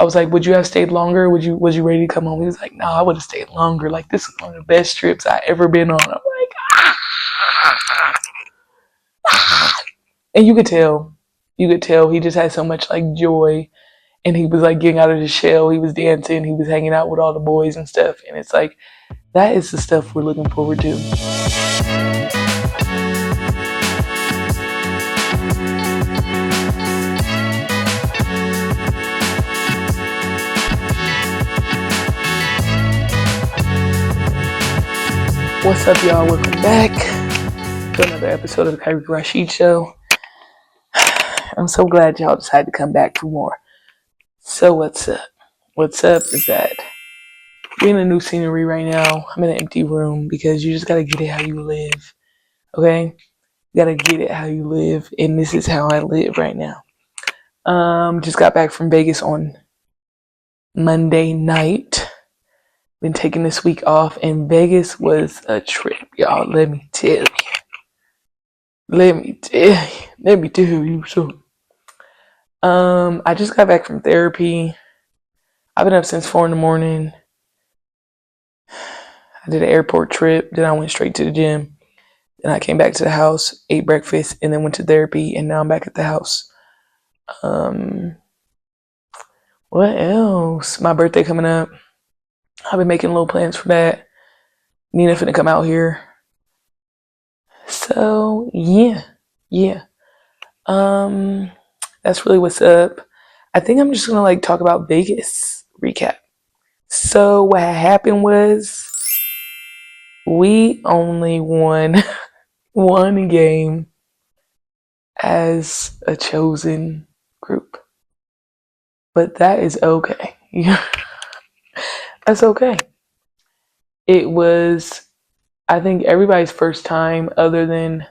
I was like, would you have stayed longer? Was you ready to come home? He was like, no, I would have stayed longer. Like, this is one of the best trips I ever been on. I'm like, and you could tell he just had so much like joy, and he was like getting out of his shell. He was dancing, he was hanging out with all the boys and stuff, and it's like that is the stuff we're looking forward to. What's up, y'all? Welcome back to another episode of the Kyrie Rashid Show. I'm so glad y'all decided to come back for more. So what's up? What's up is that we're in a new scenery right now. I'm in an empty room because you just gotta get it how you live. Okay? You gotta get it how you live, and this is how I live right now. Just got back from Vegas on Monday night. Been taking this week off, and Vegas was a trip, y'all. Let me tell you. So, I just got back from therapy. I've been up since 4 a.m. I did an airport trip, then I went straight to the gym. Then I came back to the house, ate breakfast, and then went to therapy, and now I'm back at the house. What else? My birthday coming up. I've been making little plans for that. Nina finna come out here. So yeah. That's really what's up. I think I'm just gonna like talk about Vegas recap. So what happened was we only won one game as a chosen group, but that is okay. That's okay. It was, I think, everybody's first time other than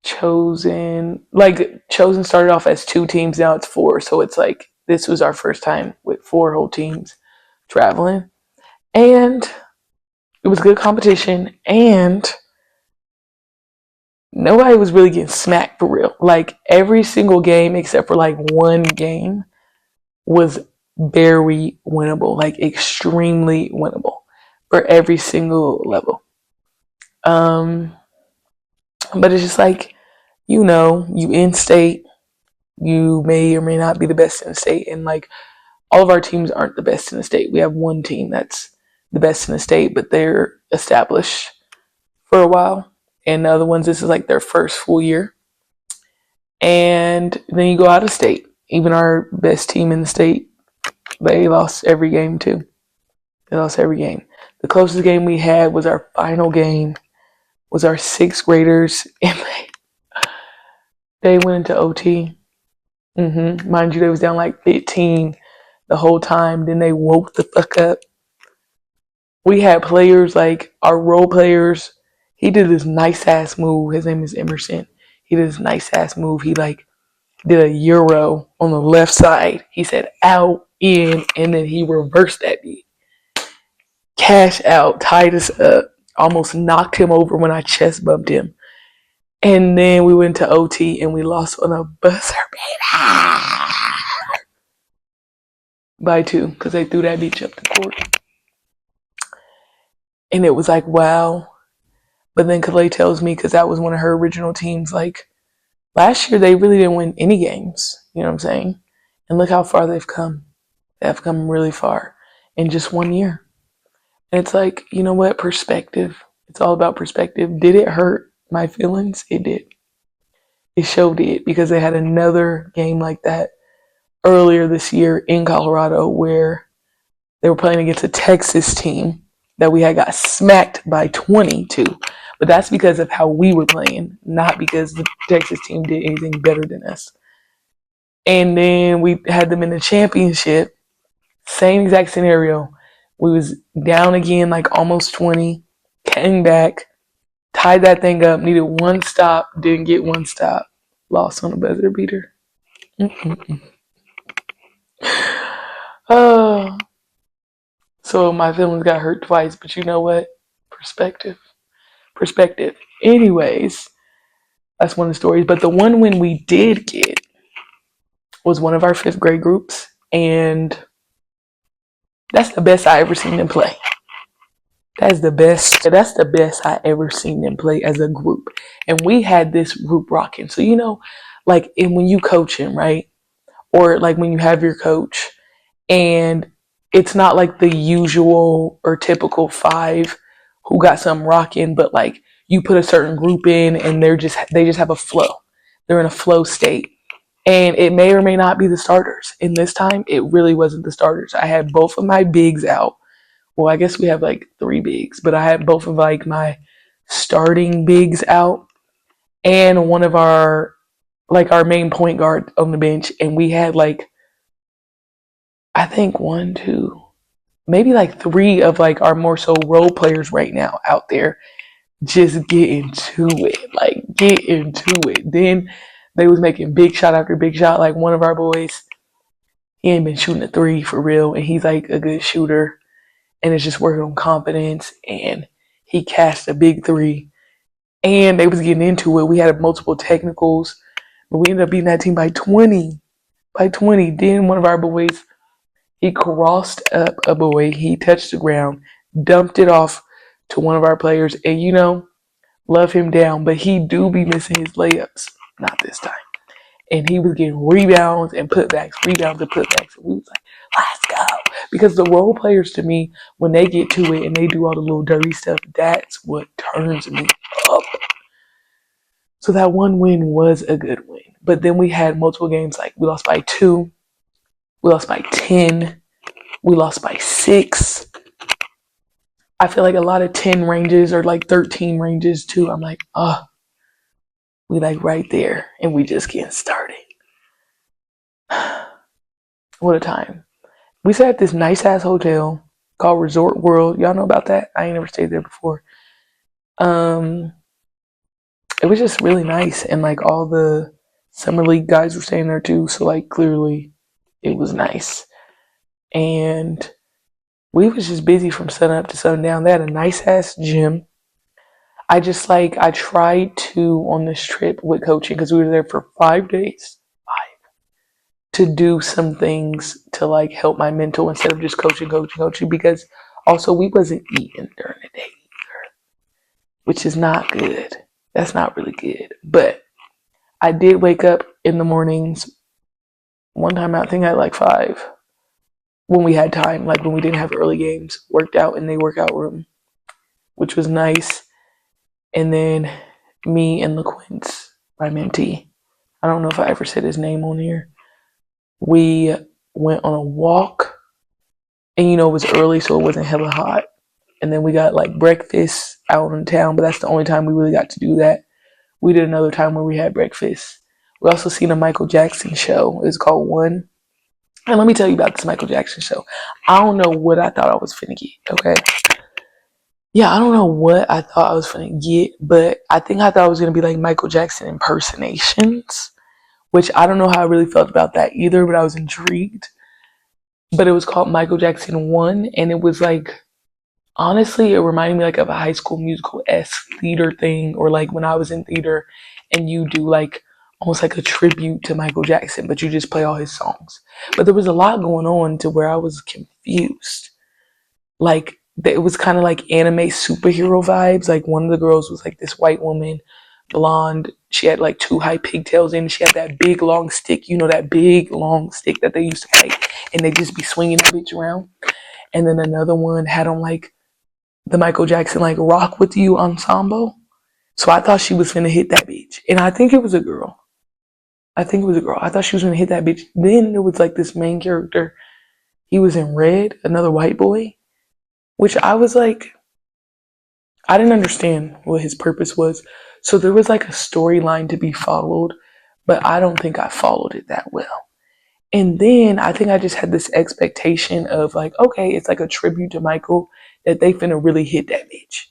Chosen. Like, Chosen started off as 2 teams, now it's 4. So it's like, this was our first time with 4 whole teams traveling. And it was good competition. And nobody was really getting smacked for real. Like, every single game, except for like one game, was very winnable. Like, extremely winnable for every single level. But it's just like, you in state, you may or may not be the best in the state, and like all of our teams aren't the best in the state. We have one team that's the best in the state, but they're established for a while, and the other ones, this is like their first full year. And then you go out of state. Even our best team in the state, they lost every game too. They lost every game. The closest game we had was our final game, was our 6th graders, and they went into OT. Mind you, they was down like 15 the whole time. Then they woke the fuck up. We had players, like our role players. He did this nice ass move. His name is Emerson. He did this nice ass move. He like did a euro on the left side. He said out, in, and then he reversed that beat. Cash out, tied us up. Almost knocked him over when I chest bumped him. And then we went to OT and we lost on a buzzer beater by 2 because they threw that bitch up the court. And it was like, wow. But then Kalei tells me, because that was one of her original teams, like last year they really didn't win any games. You know what I'm saying? And look how far they've come. They have come really far in just 1 year. And it's like, you know what? Perspective. It's all about perspective. Did it hurt my feelings? It did. It showed it, because they had another game like that earlier this year in Colorado where they were playing against a Texas team that we had got smacked by 22. But that's because of how we were playing, not because the Texas team did anything better than us. And then we had them in the championship. Same exact scenario. We was down again, like almost 20, came back, tied that thing up, needed 1 stop, didn't get 1 stop, lost on a buzzer beater. Oh, so my feelings got hurt twice, but you know what? Perspective. Anyways, that's one of the stories. But the one win we did get was one of our fifth grade groups, and that's the best I ever seen them play. That's the best. That's the best I ever seen them play as a group. And we had this group rocking. So like, and when you coach him, right, or like when you have your coach, and it's not like the usual or typical five who got something rocking, but like you put a certain group in, and they just have a flow. They're in a flow state. And it may or may not be the starters. And this time, it really wasn't the starters. I had both of my bigs out. Well, I guess we have like three bigs, but I had both of like my starting bigs out, and one of our main point guard on the bench. And we had like, I think one, two, maybe like three of like our more so role players right now out there just get into it. Like, get into it. Then they was making big shot after big shot. Like one of our boys, he ain't been shooting a three for real, and he's like a good shooter, and it's just working on confidence. And he cast a big three, and they was getting into it. We had multiple technicals, but we ended up beating that team by 20. By 20. Then one of our boys, he crossed up a boy. He touched the ground, dumped it off to one of our players, and love him down, but he do be missing his layups. Not this time. And he was getting rebounds and putbacks, rebounds and putbacks. And we was like, let's go. Because the role players, to me, when they get to it and they do all the little dirty stuff, that's what turns me up. So that one win was a good win. But then we had multiple games, like we lost by 2, we lost by 10, we lost by 6. I feel like a lot of 10 ranges or like 13 ranges too. I'm like, we like right there, and we just getting started. What a time. We stayed at this nice ass hotel called Resort World. Y'all know about that? I ain't never stayed there before. It was just really nice, and like all the summer league guys were staying there too, so like clearly it was nice. And we was just busy from sun up to sundown. They had a nice ass gym. I tried to, on this trip with coaching, because we were there for 5 days, to do some things to like help my mental instead of just coaching, because also we wasn't eating during the day either, which is not good. That's not really good. But I did wake up in the mornings one time, I think at like 5, when we had time, like when we didn't have early games, worked out in the workout room, which was nice. And then me and LaQuince, my mentee, I don't know if I ever said his name on here, we went on a walk, and it was early, so it wasn't hella hot. And then we got like breakfast out in town, but that's the only time we really got to do that. We did another time where we had breakfast. We also seen a Michael Jackson show. It's called One. And let me tell you about this Michael Jackson show. I don't know what I thought I was finna get, okay? Yeah, I don't know what I thought I was finna get, but I think I thought it was gonna be like Michael Jackson impersonations, which I don't know how I really felt about that either, but I was intrigued. But it was called Michael Jackson 1, and it was like, honestly, it reminded me like of a High School Musical-esque theater thing, or like when I was in theater and you do like almost like a tribute to Michael Jackson, but you just play all his songs. But there was a lot going on to where I was confused. Like, it was kind of like anime superhero vibes. Like, one of the girls was like this white woman, blonde. She had like 2 high pigtails in. She had that big long stick, that big long stick that they used to play, and they just be swinging that bitch around. And then another one had on like the Michael Jackson like Rock With You ensemble. So I thought she was finna hit that bitch, and I think it was a girl. I thought she was gonna hit that bitch. Then there was like this main character. He was in red, another white boy, which I was like, I didn't understand what his purpose was. So there was like a storyline to be followed, but I don't think I followed it that well. And then I think I just had this expectation of like, okay, it's like a tribute to Michael, that they finna really hit that bitch.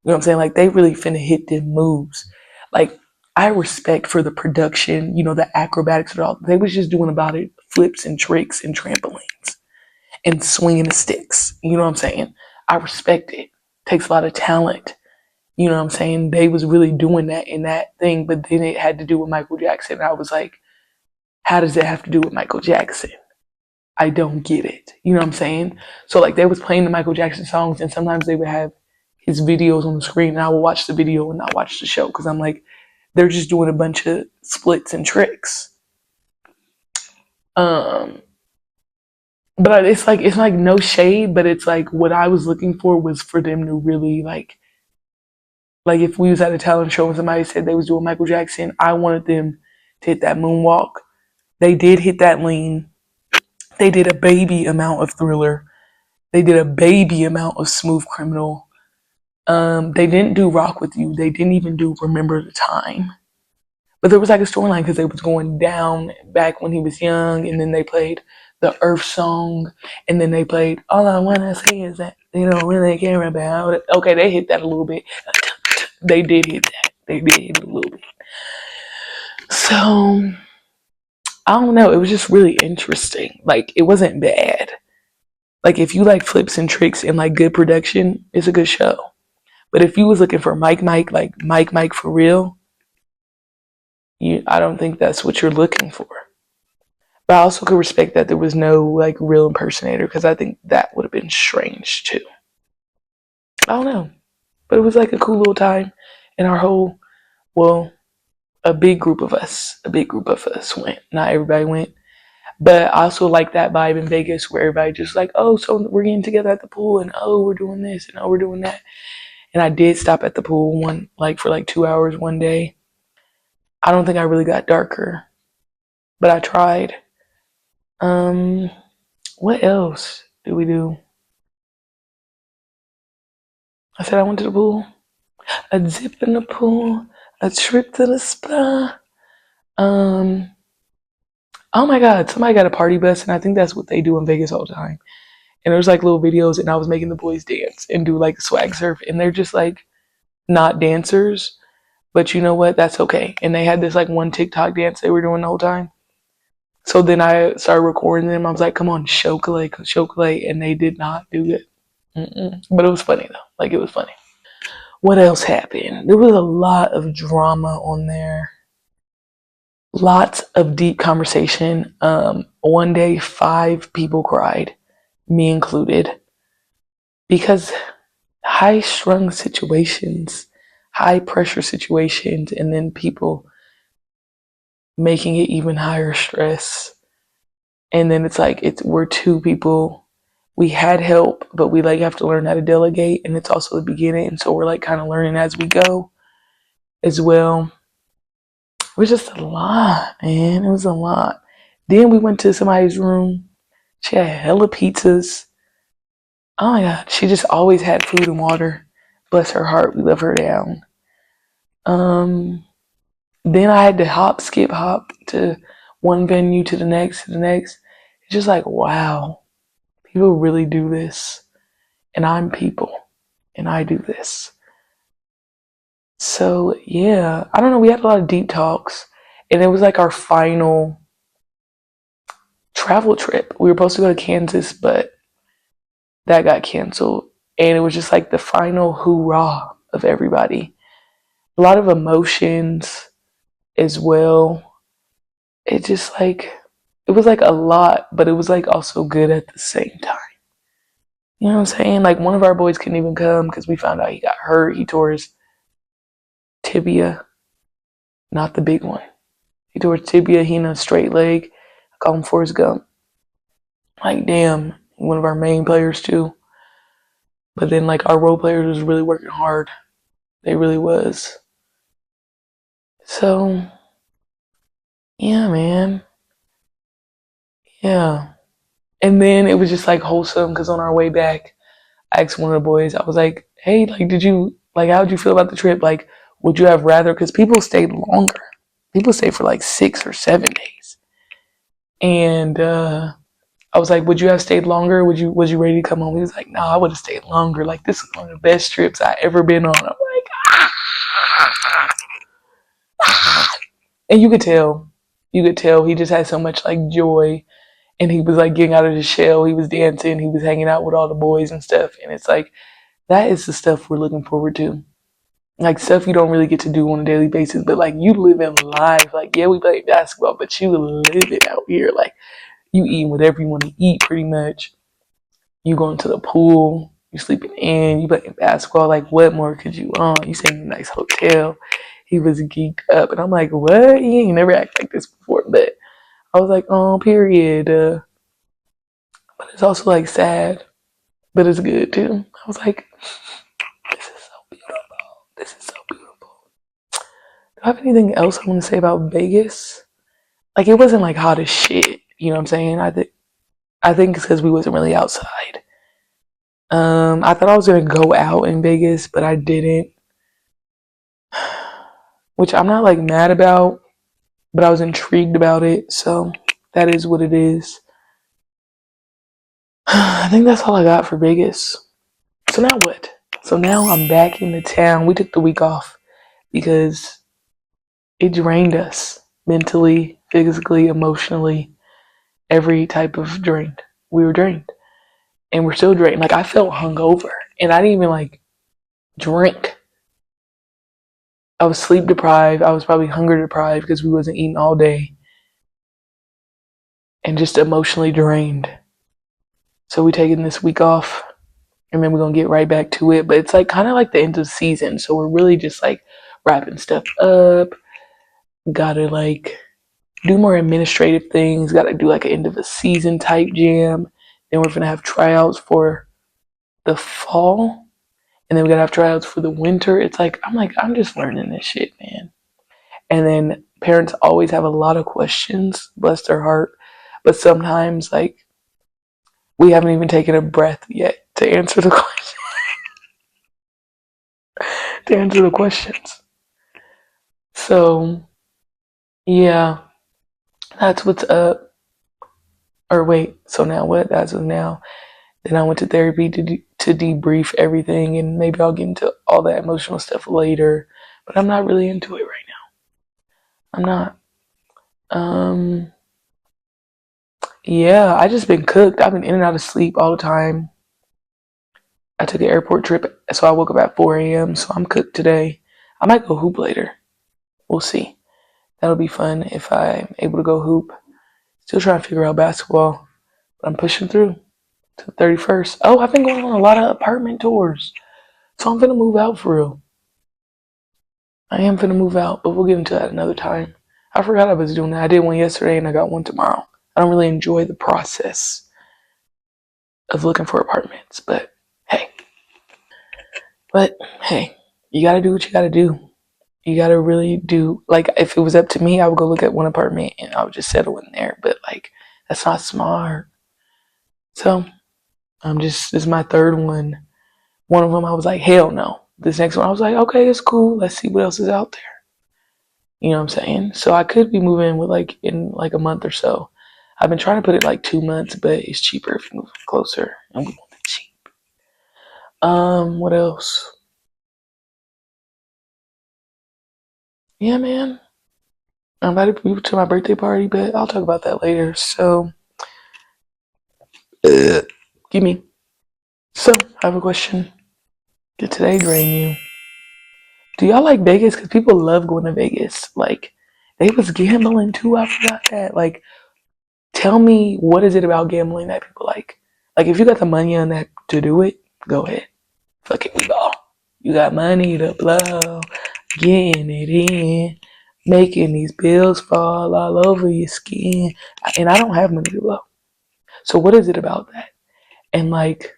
You know what I'm saying? Like, they really finna hit them moves. Like, I respect for the production, the acrobatics and all. They was just doing about it flips and tricks and trampolines and swinging the sticks. You know what I'm saying? I respect it. Takes a lot of talent. You know what I'm saying? They was really doing that in that thing, but then it had to do with Michael Jackson. I was like, How does it have to do with Michael Jackson? I don't get it. You know what I'm saying? So like they was playing the Michael Jackson songs, and sometimes they would have his videos on the screen, and I would watch the video and not watch the show because I'm like, they're just doing a bunch of splits and tricks. Um, but it's like no shade, but it's like what I was looking for was for them to really like if we was at a talent show and somebody said they was doing Michael Jackson, I wanted them to hit that moonwalk. They did hit that lean. They did a baby amount of Thriller. They did a baby amount of Smooth Criminal. They didn't do Rock With You. They didn't even do Remember the Time. But there was like a storyline because they was going down back when he was young, and then they played the Earth song, and then they played All I Wanna Say Is That They Don't Really Care About It. Okay, they hit that a little bit. They did hit that. They did hit it a little bit. So I don't know. It was just really interesting. Like it wasn't bad. Like if you like flips and tricks and like good production, it's a good show. But if you was looking for like Mike for real, I don't think that's what you're looking for. But I also could respect that there was no like real impersonator because I think that would have been strange too. I don't know, but it was like a cool little time, and our whole well, a big group of us went. Not everybody went, but I also like that vibe in Vegas where everybody just like, oh, so we're getting together at the pool, and oh, we're doing this, and oh, we're doing that. And I did stop at the pool for like 2 hours one day. I don't think I really got darker, but I tried. Um, what else did we do? I said I went to the pool. A dip in the pool, a trip to the spa. Um, oh my God, somebody got a party bus, and I think that's what they do in Vegas all the time. And there's like little videos, and I was making the boys dance and do like swag surf, and they're just like not dancers, but you know what? That's okay. And they had this like one TikTok dance they were doing the whole time. So then I started recording them. I was like, come on, chocolate, and they did not do it. But it was funny though. Like it was funny. What else happened? There was a lot of drama on there. Lots of deep conversation. One day, 5 people cried, me included, because high strung situations, high pressure situations, and then people making it even higher stress. And then it's like we're 2 people. We had help, but we like have to learn how to delegate, and it's also the beginning, and so we're like kind of learning as we go as well. It was just a lot, man. It was a lot. Then we went to somebody's room. She had hella pizzas. Oh my God. She just always had food and water. Bless her heart. We love her down. Um, then I had to skip hop to one venue to the next to the next. It's just like, wow, people really do this. And I'm people. And I do this. So yeah, I don't know. We had a lot of deep talks. And it was like our final travel trip. We were supposed to go to Kansas, but that got canceled. And it was just like the final hoorah of everybody. A lot of emotions as well. It just like, it was like a lot, but it was like also good at the same time. You know what I'm saying? Like one of our boys couldn't even come because we found out he got hurt. He tore his tibia, not the big one. He tore his tibia, he in a straight leg. I call him Forrest Gump. Like damn, one of our main players too. But then like our role players was really working hard. They really was. So yeah, man. Yeah. And then it was just like wholesome because on our way back, I asked one of the boys, I was like, hey, like, how'd you feel about the trip? Like, would you have rather, because people stayed longer. People stayed for like 6 or 7 days. And I was like, would you have stayed longer? Was you ready to come home? He was like, no, I would have stayed longer. Like, this is one of the best trips I ever been on. I'm like, and you could tell he just had so much like joy, and he was like getting out of his shell. He was dancing. He was hanging out with all the boys and stuff. And it's like, that is the stuff we're looking forward to. like stuff you don't really get to do on a daily basis, but like you live in life. Like, yeah, we play basketball, but you live it out here. Like, you eating whatever you want to eat pretty much. You going to the pool, you sleeping in, you playing basketball. Like, what more could you want? You staying in a nice hotel. He was geeked up, and I'm like, what? He ain't never act like this before. But I was like, oh, period. But it's also like sad, but it's good too. I was like, this is so beautiful. This is so beautiful. Do I have anything else I want to say about Vegas? Like, it wasn't like hot as shit. You know what I'm saying? I think it's because we wasn't really outside. I thought I was gonna go out in Vegas, but I didn't, which I'm not like mad about, but I was intrigued about it. So that is what it is. I think that's all I got for Vegas. So now what? So now I'm back in the town. We took the week off because it drained us mentally, physically, emotionally, every type of drained. We were drained. And we're still drained. Like, I felt hungover and I didn't even like drink. I was sleep deprived. I was probably hunger deprived because we wasn't eating all day and just emotionally drained. So we taking this week off and then we're gonna get right back to it. But it's like kind of like the end of the season. So we're really just like wrapping stuff up. Gotta like do more administrative things. Gotta do like an end of the season type jam. Then we're gonna have tryouts for the fall. And then we gotta have tryouts for the winter. It's like I'm just learning this shit, man. And then parents always have a lot of questions, bless their heart. But sometimes like we haven't even taken a breath yet to answer the question to answer the questions. So yeah, that's what's up. Or wait, so now what? That's what now. Then I went to therapy to debrief everything, and maybe I'll get into all that emotional stuff later. But I'm not really into it right now. I'm not. Um, yeah, I just been cooked. I've been in and out of sleep all the time. I took an airport trip, so I woke up at 4 a.m. So I'm cooked today. I might go hoop later. We'll see. That'll be fun if I'm able to go hoop. Still trying to figure out basketball, but I'm pushing through to the 31st. Oh, I've been going on a lot of apartment tours, so I'm gonna move out for real. I am gonna move out, but we'll get into that another time. I forgot I was doing that. I did one yesterday and I got one tomorrow. I don't really enjoy the process of looking for apartments, but hey. But hey, you gotta do what you gotta do. You gotta really do, like, if it was up to me, I would go look at one apartment and I would just settle in there. But like, that's not smart. So this is my third one. One of them I was like, hell no. This next one I was like, okay, it's cool. Let's see what else is out there. You know what I'm saying? So I could be moving with like in like a month or so. I've been trying to put it like 2 months, but it's cheaper if you move closer, and we want it cheap. What else? Yeah, man. I invited people to my birthday party, but I'll talk about that later. So, give me. So, I have a question. Did today drain you? Do y'all like Vegas? Because people love going to Vegas. Like, they was gambling too. I forgot that. Like, tell me, what is it about gambling that people like? Like, if you got the money on that to do it, go ahead. Fuck it, we ball. You got money to blow, getting it in, making these bills fall all over your skin. And I don't have money to blow. So what is it about that? And like,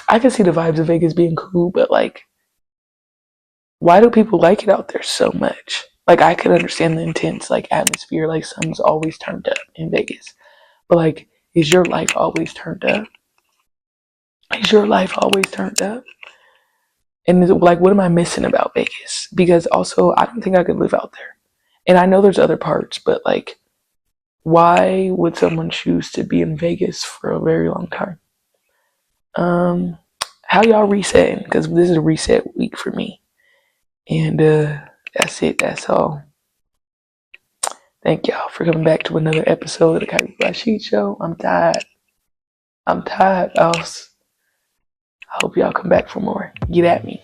I can see the vibes of Vegas being cool, but like, why do people like it out there so much? Like, I could understand the intense like atmosphere, like something's always turned up in Vegas. But like, is your life always turned up? Is your life always turned up? And like, what am I missing about Vegas? Because also, I don't think I could live out there. And I know there's other parts, but like, why would someone choose to be in Vegas for a very long time? How y'all resetting? Because this is a reset week for me. And that's it. That's all. Thank y'all for coming back to another episode of the Kyrie Rashid Show. I'm tired. I'm tired, else. I hope y'all come back for more. Get at me.